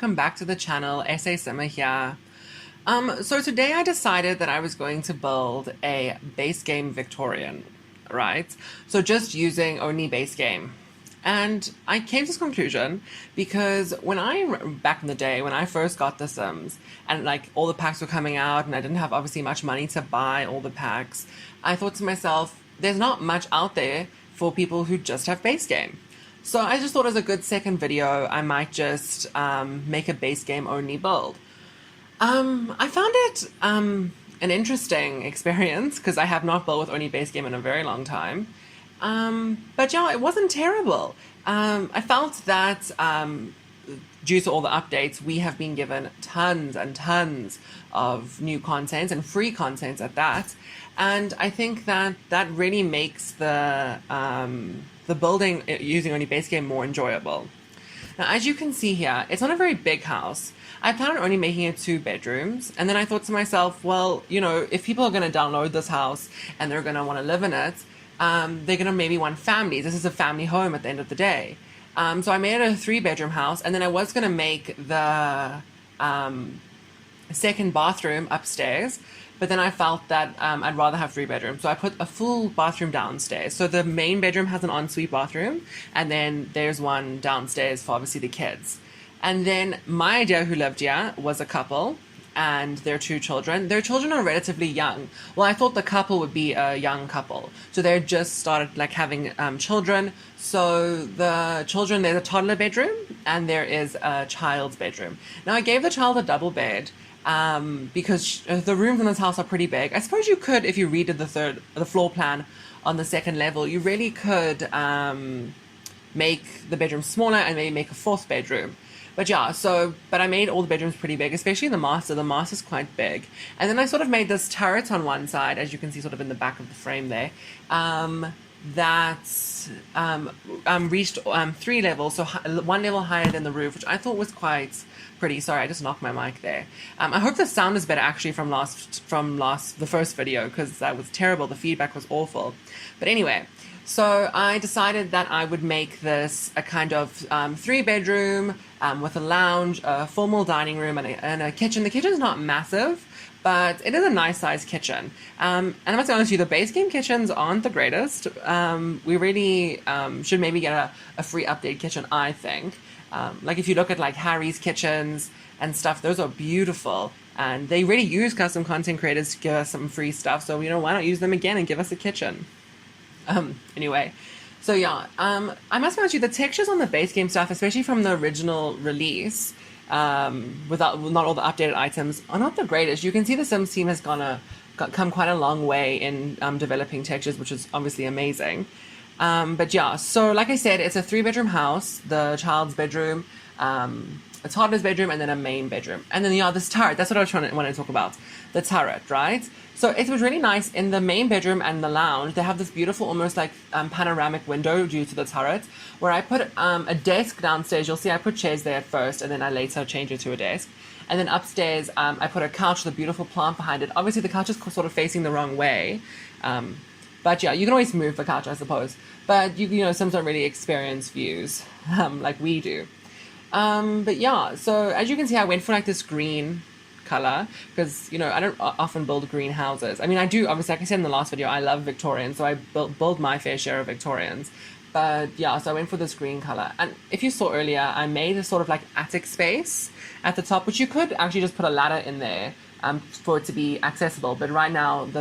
welcome back to the channel. SA Simmer here. So today I decided that I was going to build a base game Victorian, right? So just using only base game. And I came to this conclusion because back in the day, when I first got The Sims and like all the packs were coming out and I didn't have obviously much money to buy all the packs, I thought to myself, there's not much out there for people who just have base game. So I just thought as a good second video, I might just make a base game only build. I found it an interesting experience because I have not built with only base game in a very long time. But yeah, it wasn't terrible. I felt that due to all the updates, we have been given tons and tons of new content and free content at that. And I think that that really makes the building using only base game more enjoyable. Now, as you can see here, it's not a very big house. I plan on only making it 2 bedrooms. And then I thought to myself, well, you know, if people are going to download this house and they're going to want to live in it, they're going to maybe want families. This is a family home at the end of the day. So I made it a 3-bedroom house, and then I was going to make the second bathroom upstairs, but then I felt that I'd rather have 3 bedrooms. So I put a full bathroom downstairs. So the main bedroom has an ensuite bathroom, and then there's one downstairs for obviously the kids. And then my idea who lived here was a couple and their 2 children. Their children are relatively young. Well, I thought the couple would be a young couple. So they just started like having children. So the children, there's a toddler bedroom and there is a child's bedroom. Now I gave the child a double bed because the rooms in this house are pretty big. I suppose you could, if you redid the floor plan on the second level, you really could make the bedroom smaller and maybe make a 4th bedroom. But yeah, but I made all the bedrooms pretty big, especially the master. The master's quite big. And then I sort of made this turret on one side, as you can see sort of in the back of the frame there, that reached 3 levels, so 1 level higher than the roof, which I thought was quite pretty. Sorry, I just knocked my mic there. I hope the sound is better actually from the first video, because that was terrible. The feedback was awful. But anyway, so I decided that I would make this a kind of 3-bedroom with a lounge, a formal dining room, and a kitchen. The kitchen's not massive, but it is a nice sized kitchen. And I must be honest with you, the base game kitchens aren't the greatest. We really should maybe get a free update kitchen, I think. Like if you look at like Harry's kitchens and stuff, those are beautiful. And they really use custom content creators to give us some free stuff. So, you know, why not use them again and give us a kitchen? Anyway, so yeah, I must be honest with you, the textures on the base game stuff, especially from the original release, without not all the updated items, are not the greatest. You can see the Sims team has come quite a long way in developing textures, which is obviously amazing. But yeah, so like I said, it's a 3-bedroom house, the child's bedroom, a toddler's bedroom, and then a main bedroom. And then, yeah, this turret, that's what I want to talk about. The turret, right? So it was really nice in the main bedroom and the lounge. They have this beautiful, almost like panoramic window due to the turret, where I put a desk downstairs. You'll see I put chairs there at first, and then I later changed it to a desk. And then upstairs, I put a couch with a beautiful plant behind it. Obviously, the couch is sort of facing the wrong way. But yeah, you can always move the couch, I suppose. But you know, Sims don't really experience views like we do. But yeah, so as you can see, I went for like this green color because, you know, I don't often build green houses. I mean, I do, obviously, like I said in the last video, I love Victorians, so I build my fair share of Victorians. But yeah, so I went for this green color. And if you saw earlier, I made a sort of like attic space at the top, which you could actually just put a ladder in there for it to be accessible. But right now, the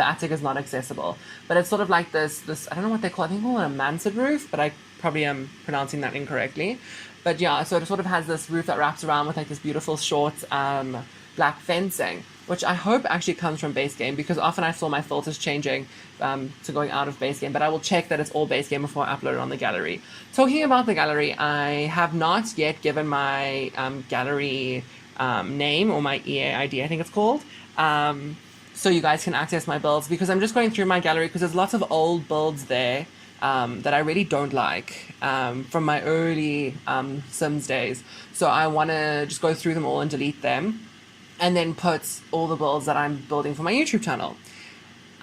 attic is not accessible. But it's sort of like this, I don't know what they call it. I think they call it a mansard roof, but I probably am pronouncing that incorrectly. But yeah, so it sort of has this roof that wraps around with like this beautiful short black fencing, which I hope actually comes from base game, because often I saw my filters changing to going out of base game, but I will check that it's all base game before I upload it on the gallery. Talking about the gallery, I have not yet given my gallery name, or my EA ID, I think it's called, so you guys can access my builds, because I'm just going through my gallery because there's lots of old builds there that I really don't like from my early Sims days. So I want to just go through them all and delete them, and then put all the builds that I'm building for my YouTube channel.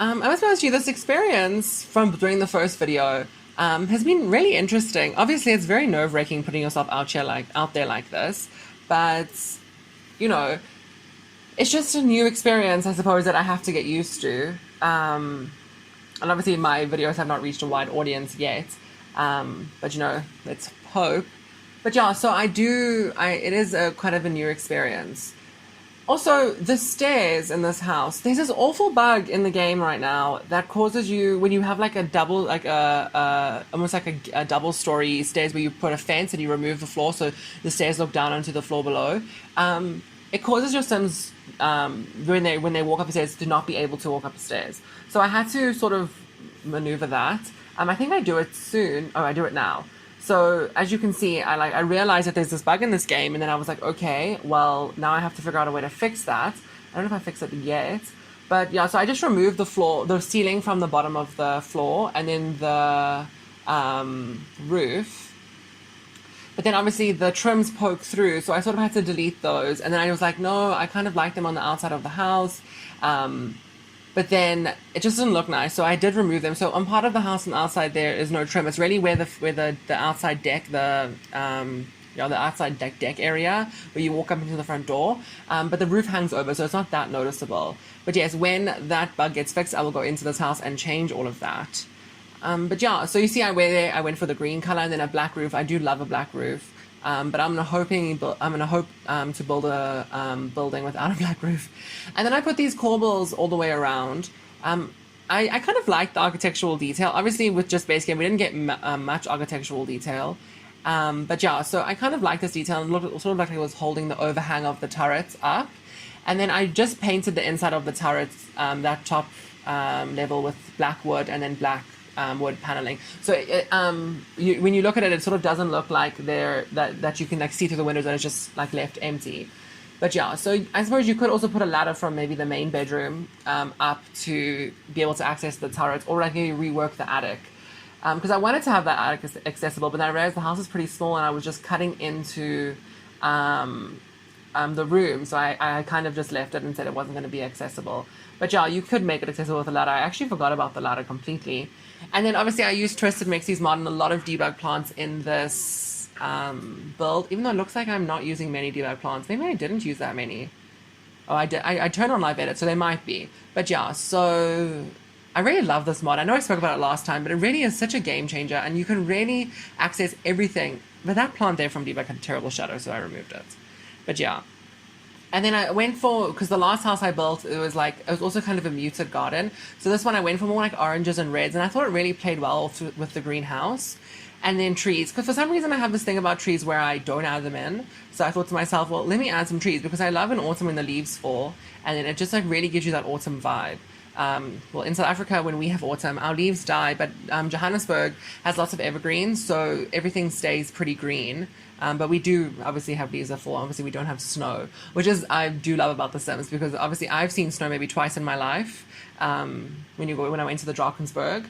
I must be honest with you, this experience from doing the first video has been really interesting. Obviously, it's very nerve-wracking putting yourself out there like this, but you know, it's just a new experience, I suppose, that I have to get used to. And obviously, my videos have not reached a wide audience yet, but let's hope. But yeah, so it is a kind of a new experience. Also, the stairs in this house, there's this awful bug in the game right now that causes you, when you have like a double, like almost like a double story stairs where you put a fence and you remove the floor so the stairs look down onto the floor below. It causes your Sims, when they walk up the stairs, to not be able to walk up the stairs. So I had to sort of maneuver that. I think I do it soon. Oh, I do it now. So as you can see, I realized that there's this bug in this game, and then I was like, okay, well, now I have to figure out a way to fix that. I don't know if I fixed it yet, but yeah, so I just removed the ceiling from the bottom of the floor, and then the roof. But then obviously the trims poke through, so I sort of had to delete those. And then I was like, no, I kind of like them on the outside of the house. But then it just didn't look nice, so I did remove them. So on part of the house and outside there is no trim. It's really where the outside deck, the outside deck area where you walk up into the front door. But the roof hangs over, so it's not that noticeable. But yes, when that bug gets fixed, I will go into this house and change all of that. But yeah, so you see, I went for the green color and then a black roof. I do love a black roof. But I'm gonna hope to build a building without a black roof, and then I put these corbels all the way around. I kind of like the architectural detail. Obviously, with just base game, we didn't get much architectural detail, but yeah. So I kind of like this detail, and looked sort of like it was holding the overhang of the turrets up, and then I just painted the inside of the turrets, that top level, with black wood and then black wood paneling. So when you look at it, it sort of doesn't look like that you can like see through the windows, and it's just like left empty. But yeah, so I suppose you could also put a ladder from maybe the main bedroom up to be able to access the turrets, or like maybe rework the attic. Because I wanted to have that attic accessible, but then I realized the house is pretty small and I was just cutting into the room, so I kind of just left it and said it wasn't going to be accessible. But yeah, you could make it accessible with a ladder. I actually forgot about the ladder completely. And then obviously I used Twisted Mixie's mod and a lot of debug plants in this build, even though it looks like I'm not using many debug plants. Maybe I didn't use that many. Oh, I did. I turned on live edit, so they might be. But yeah, so I really love this mod. I know I spoke about it last time, but it really is such a game changer, and you can really access everything. But that plant there from debug had a terrible shadow, so I removed it. But yeah. And then I went for, because the last house I built, it was also kind of a muted garden. So this one I went for more like oranges and reds, and I thought it really played well with the greenhouse. And then trees, because for some reason I have this thing about trees where I don't add them in. So I thought to myself, well, let me add some trees, because I love in autumn when the leaves fall, and then it just like really gives you that autumn vibe. Well, in South Africa, when we have autumn, our leaves die, but Johannesburg has lots of evergreens, so everything stays pretty green. But we do obviously have leaves that fall. Obviously, we don't have snow, which is I do love about The Sims, because obviously I've seen snow maybe twice in my life. When I went to the Drakensberg,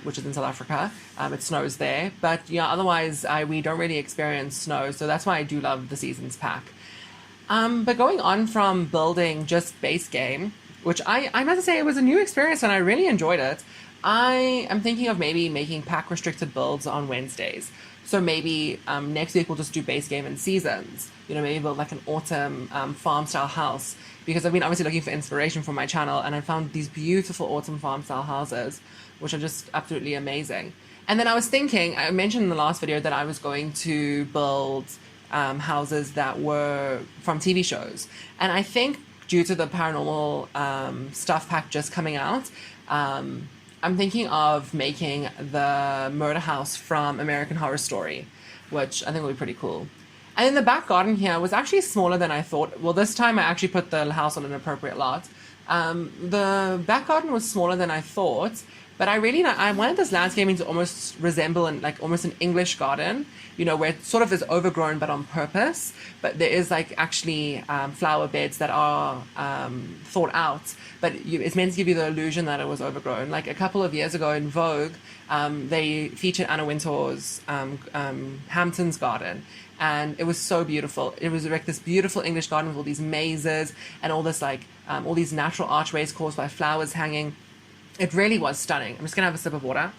which is in South Africa, it snows there. But yeah, otherwise we don't really experience snow, so that's why I do love the Seasons Pack. But going on from building just base game, which I must say it was a new experience and I really enjoyed it. I am thinking of maybe making pack restricted builds on Wednesdays. So maybe next week we'll just do base game and seasons. Maybe build like an autumn farm style house, because I've been obviously looking for inspiration for my channel, and I found these beautiful autumn farm style houses, which are just absolutely amazing. And then I was thinking, I mentioned in the last video that I was going to build houses that were from TV shows, and I think due to the paranormal stuff pack just coming out, I'm thinking of making the murder house from American Horror Story, which I think will be pretty cool. And then the back garden here was actually smaller than I thought. Well, this time I actually put the house on an appropriate lot. The back garden was smaller than I thought, but I wanted this landscaping to almost resemble almost an English garden, where it sort of is overgrown but on purpose. But there is actually flower beds that are thought out, but it's meant to give you the illusion that it was overgrown. Like a couple of years ago in Vogue, they featured Anna Wintour's Hampton's garden, and it was so beautiful. It was like this beautiful English garden with all these mazes and all this all these natural archways caused by flowers hanging. It really was stunning. I'm just gonna have a sip of water.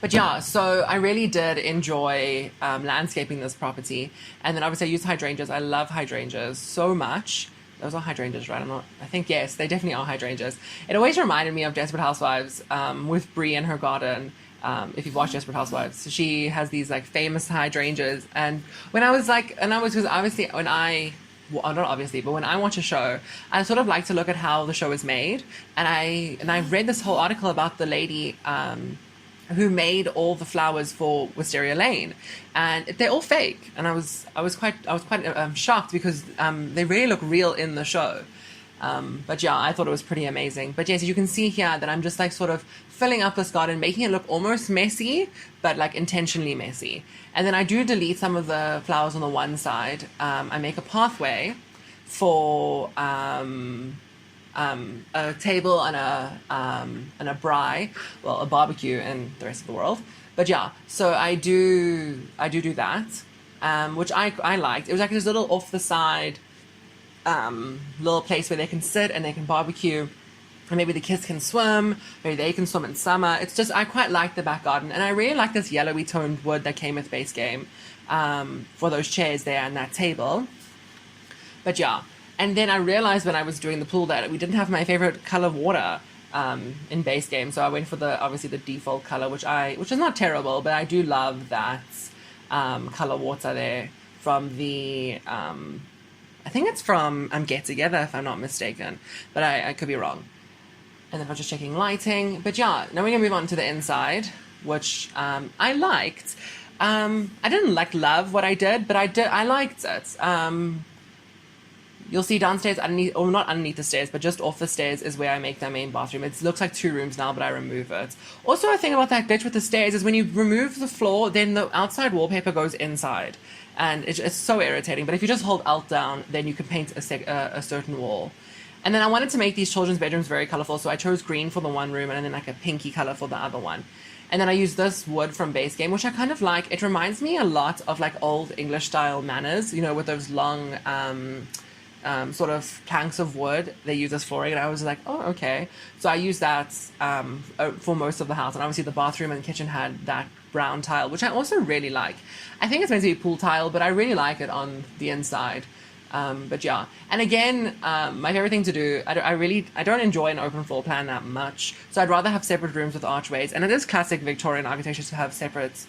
But yeah, so I really did enjoy landscaping this property. And then obviously I use hydrangeas. I love hydrangeas so much. Those are hydrangeas, right? I think, yes, they definitely are hydrangeas. It always reminded me of Desperate Housewives with Brie in her garden. If you've watched Desperate Housewives, she has these like famous hydrangeas. And when I was like, and I was, because obviously when well, not obviously, but when I watch a show, I sort of like to look at how the show is made. And I read this whole article about the lady who made all the flowers for Wisteria Lane, and they're all fake. And I was quite shocked because they really look real in the show. But yeah, I thought it was pretty amazing. But yes, you can see here that I'm just like sort of filling up this garden, making it look almost messy, but like intentionally messy. And then I do delete some of the flowers on the one side. I make a pathway for a table and a braai, well, a barbecue in the rest of the world. But yeah, so I do that, which I liked. It was like this little off the side little place where they can sit and they can barbecue, and maybe the kids can swim, maybe they can swim in summer. It's just, I quite like the back garden, and I really like this yellowy toned wood that came with base game for those chairs there and that table. But yeah, and then I realized when I was doing the pool that we didn't have my favorite color water in base game, so I went for obviously the default color, which is not terrible, but I do love that color water there from the I think it's from Get Together, if I'm not mistaken, but I could be wrong. And then I'm just checking lighting. But yeah, now we're gonna move on to the inside, which I liked. I didn't love what I did, but I liked it. You'll see downstairs underneath, or not underneath the stairs, but just off the stairs is where I make the main bathroom. It looks like 2 rooms now, but I remove it. Also, a thing about that glitch with the stairs is when you remove the floor, then the outside wallpaper goes inside. And it's so irritating. But if you just hold Alt down, then you can paint a certain wall. And then I wanted to make these children's bedrooms very colorful, so I chose green for the one room and then like a pinky color for the other one. And then I used this wood from base game, which I kind of like. It reminds me a lot of like old English style manors, you know, with those long sort of planks of wood they use as flooring, and I was like, oh, okay. So I used that for most of the house, and obviously the bathroom and kitchen had that brown tile, which I also really like. I think it's meant to be pool tile, but I really like it on the inside. But yeah, and again, my favorite thing to do, I don't enjoy an open floor plan that much, so I'd rather have separate rooms with archways, and it is classic Victorian architecture to have separate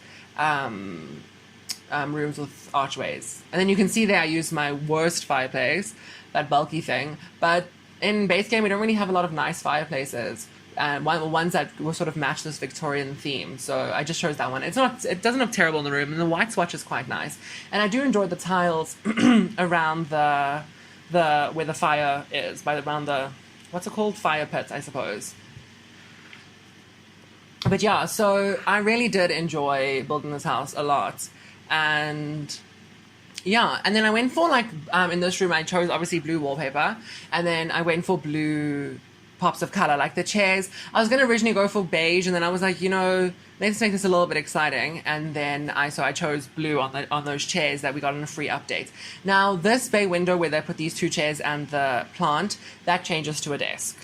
rooms with archways. And then you can see there I used my worst fireplace, that bulky thing, but in base game we don't really have a lot of nice fireplaces, and ones that will sort of match this Victorian theme, so I just chose that one. It doesn't look terrible in the room, and the white swatch is quite nice, and I do enjoy the tiles around the where the fire is, around the, what's it called, fire pit, I suppose. But yeah, so I really did enjoy building this house a lot. And yeah, and then I went for like in this room I chose obviously blue wallpaper, and then I went for blue pops of color, like the chairs. I was going to originally go for beige, and then I was like, you know, let's make this a little bit exciting, and then I chose blue on those chairs that we got in a free update. Now this bay window where they put these 2 chairs and the plant, that changes to a desk,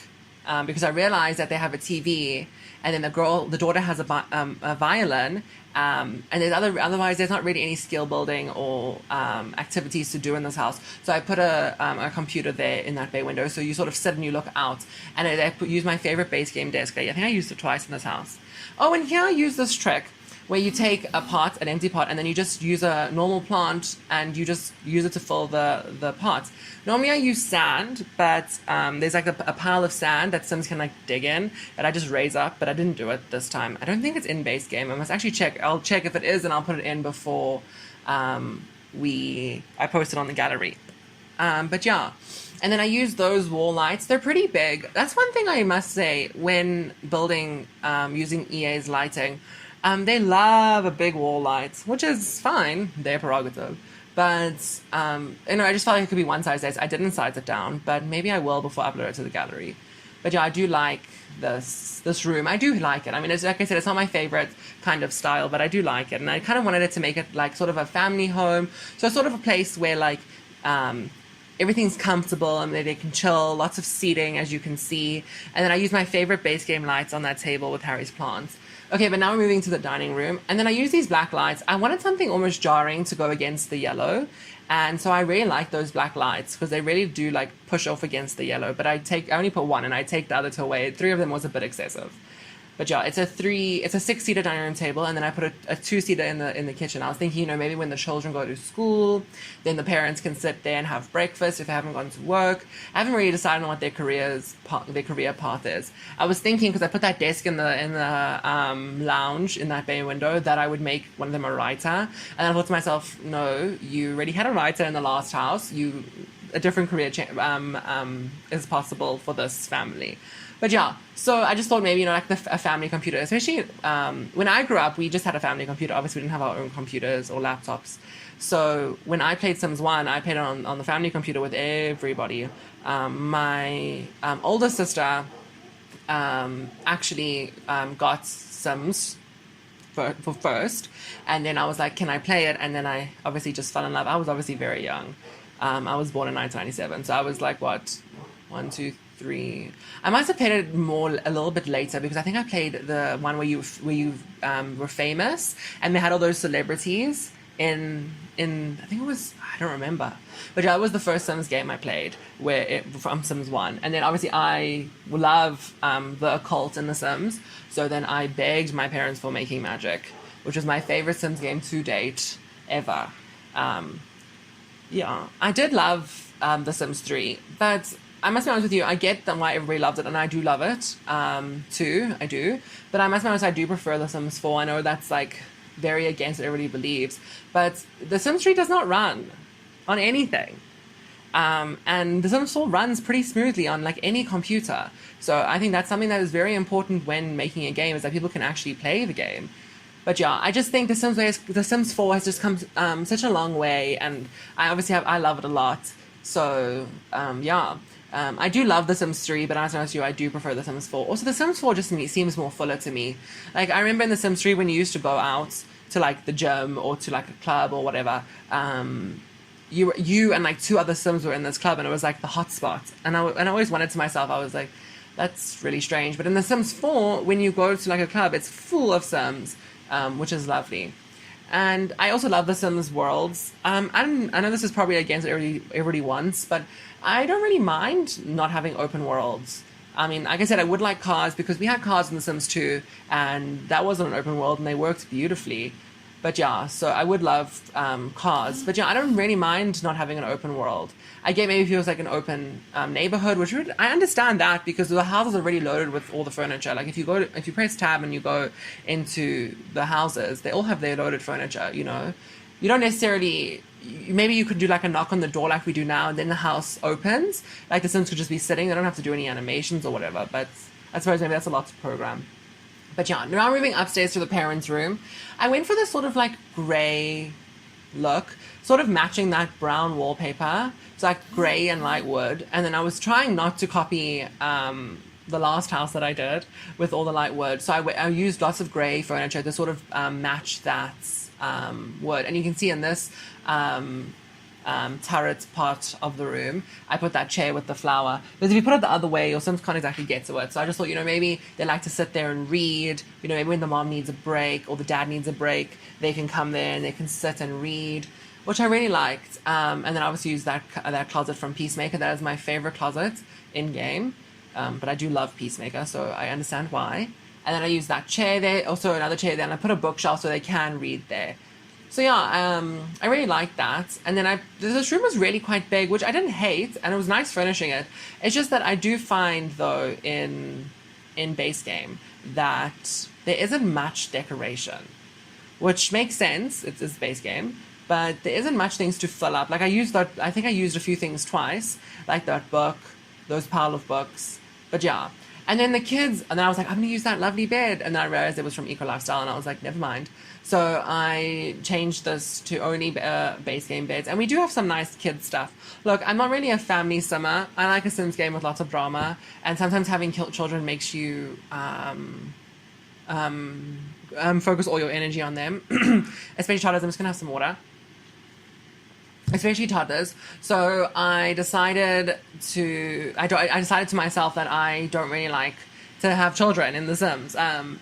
because I realized that they have a TV, and then the daughter has a violin, and otherwise there's not really any skill building or activities to do in this house. So I put a computer there in that bay window, so you sort of sit and you look out, and I use my favorite base game desk. I think I used it twice in this house. Oh, and here I use this trick where you take a pot, an empty pot, and then you just use a normal plant and you just use it to fill the pot. Normally I use sand, but there's like a pile of sand that Sims can like dig in that I just raise up, but I didn't do it this time. I don't think it's in base game. I must actually check. I'll check if it is, and I'll put it in before I post it on the gallery. But yeah. And then I use those wall lights. They're pretty big. That's one thing I must say when building using EA's lighting. They love a big wall light, which is fine, their prerogative. But, I just felt like it could be one size this. I didn't size it down, but maybe I will before I upload it to the gallery. But yeah, I do like this room. I do like it. I mean, like I said, it's not my favorite kind of style, but I do like it. And I kind of wanted it to make it like sort of a family home. So sort of a place where like, everything's comfortable and they can chill, lots of seating as you can see. And then I use my favorite base game lights on that table with Harry's plants. Okay, but now we're moving to the dining room. And then I use these black lights. I wanted something almost jarring to go against the yellow. And so I really like those black lights because they really do like push off against the yellow. But I only put one and I take the other two away. 3 of them was a bit excessive. But yeah, it's a 6-seater dining room table, and then I put a 2-seater in the kitchen. I was thinking, maybe when the children go to school, then the parents can sit there and have breakfast if they haven't gone to work. I haven't really decided on what their career path is. I was thinking, because I put that desk in the lounge in that bay window, that I would make one of them a writer. And I thought to myself, no, you already had a writer in the last house. A different career is possible for this family. But yeah, so I just thought maybe, like a family computer, especially when I grew up, we just had a family computer. Obviously, we didn't have our own computers or laptops. So when I played Sims 1, I played it on the family computer with everybody. My older sister actually got Sims for first, and then I was like, can I play it? And then I obviously just fell in love. I was obviously very young. I was born in 1997, so I was like, what, 1, 2, 3. I must have played it a little bit later, because I think I played the one where you were famous and they had all those celebrities in I think it was, I don't remember, but yeah, it was the first Sims game I played from Sims 1. And then obviously I love the occult in the Sims, so then I begged my parents for Making Magic, which was my favorite Sims game to date ever. Yeah, I did love The Sims 3, but I must be honest with you, I get why everybody loves it, and I do love it, too, I do. But I must be honest, I do prefer The Sims 4. I know that's, like, very against what everybody believes, but The Sims 3 does not run on anything. And The Sims 4 runs pretty smoothly on, like, any computer. So I think that's something that is very important when making a game, is that people can actually play the game. But yeah, I just think The Sims 4 has just come such a long way, and I love it a lot. So yeah, I do love The Sims 3, but as I was you, I do prefer The Sims 4. Also, The Sims 4 just seems more fuller to me. Like, I remember in The Sims 3 when you used to go out to like the gym or to like a club or whatever, you and like 2 other Sims were in this club, and it was like the hot spot. And I always wondered to myself, I was like, that's really strange. But in The Sims 4, when you go to like a club, it's full of Sims. Which is lovely. And I also love The Sims worlds. I know this is probably against what everybody wants, but I don't really mind not having open worlds. I mean, like I said, I would like cars, because we had cars in The Sims 2, and that wasn't an open world, and they worked beautifully. But yeah, so I would love cars. But yeah, I don't really mind not having an open world. I get maybe if it was like an open neighborhood, I understand that, because the houses are already loaded with all the furniture. Like if you press tab and you go into the houses, they all have their loaded furniture, You don't necessarily, maybe you could do like a knock on the door like we do now, and then the house opens. Like the Sims could just be sitting. They don't have to do any animations or whatever, but I suppose maybe that's a lot to program. But yeah, now moving upstairs to the parents' room, I went for this sort of like grey look, sort of matching that brown wallpaper. It's like grey and light wood. And then I was trying not to copy the last house that I did with all the light wood. So I used lots of grey furniture to sort of match that wood. And you can see in this turret part of the room, I put that chair with the flower, because if you put it the other way, your Sims can't exactly get to it. So I just thought, maybe they like to sit there and read, maybe when the mom needs a break or the dad needs a break, they can come there and they can sit and read, which I really liked. And then I obviously used that closet from Peacemaker. That is my favorite closet in game, but I do love Peacemaker, so I understand why. And then I used that chair there, also another chair there, and I put a bookshelf so they can read there. So yeah, I really liked that. And then this room was really quite big, which I didn't hate, and it was nice furnishing it. It's just that I do find, though, in base game, that there isn't much decoration, which makes sense. It's base game, but there isn't much things to fill up. Like I think I used a few things twice, like that book, those pile of books. But yeah. And then the kids, and then I was like, I'm going to use that lovely bed. And then I realized it was from Eco Lifestyle, and I was like, never mind. So I changed this to only base game beds. And we do have some nice kids stuff. Look, I'm not really a family simmer. I like a Sims game with lots of drama. And sometimes having children makes you focus all your energy on them. Especially toddlers. I'm just going to have some water. especially toddlers. So I decided I decided to myself that I don't really like to have children in The Sims.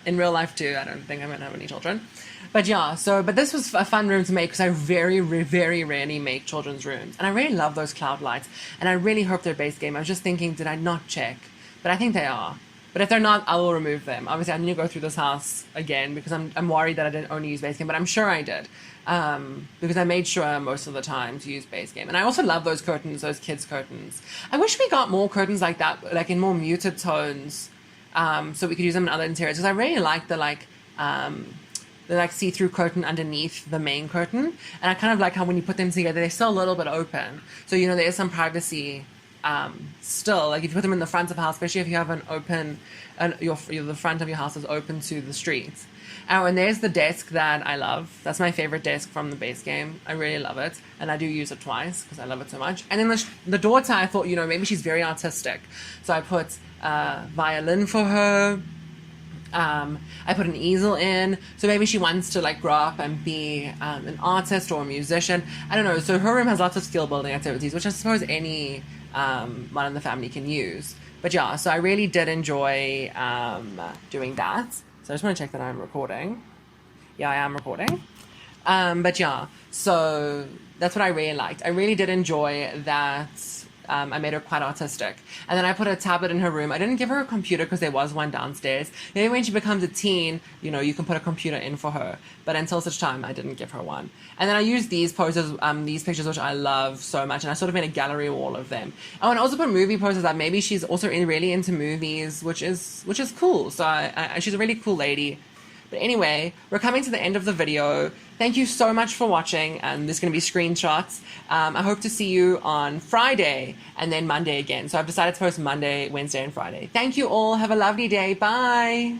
In real life too, I don't think I'm gonna have any children. But yeah, but this was a fun room to make because I very rarely make children's rooms. And I really love those cloud lights. And I really hope they're base game. I was just thinking, did I not check? But I think they are. But if they're not, I will remove them. Obviously, I need to go through this house again because I'm worried that I didn't only use base game, but I'm sure I did. Because I made sure most of the time to use base game. And I also love those curtains, those kids' curtains. I wish we got more curtains like that, like in more muted tones, so we could use them in other interiors. Because I really like the like see-through curtain underneath the main curtain. And I kind of like how when you put them together, they're still a little bit open. So, there is some privacy still. Like if you put them in the front of a house, especially if you have an open, the front of your house is open to the street. Oh, and there's the desk that I love. That's my favorite desk from the base game. I really love it. And I do use it twice because I love it so much. And then the daughter, I thought, maybe she's very artistic. So I put a violin for her. I put an easel in, so maybe she wants to like grow up and be an artist or a musician. I don't know. So her room has lots of skill building activities, which I suppose any one in the family can use. But yeah, so I really did enjoy doing that. So I just want to check that I'm recording. Yeah, I am recording. But yeah, so that's what I really liked. I really did enjoy that. I made her quite artistic. And then I put a tablet in her room. I didn't give her a computer because there was one downstairs. Maybe when she becomes a teen, you can put a computer in for her. But until such time, I didn't give her one. And then I used these poses, these pictures, which I love so much. And I sort of made a gallery wall of them. Oh, and I also put movie posters that maybe she's also really into movies, which is cool. So she's a really cool lady. But anyway, we're coming to the end of the video. Thank you so much for watching, and there's going to be screenshots. I hope to see you on Friday and then Monday again. So I've decided to post Monday, Wednesday, and Friday. Thank you all. Have a lovely day. Bye.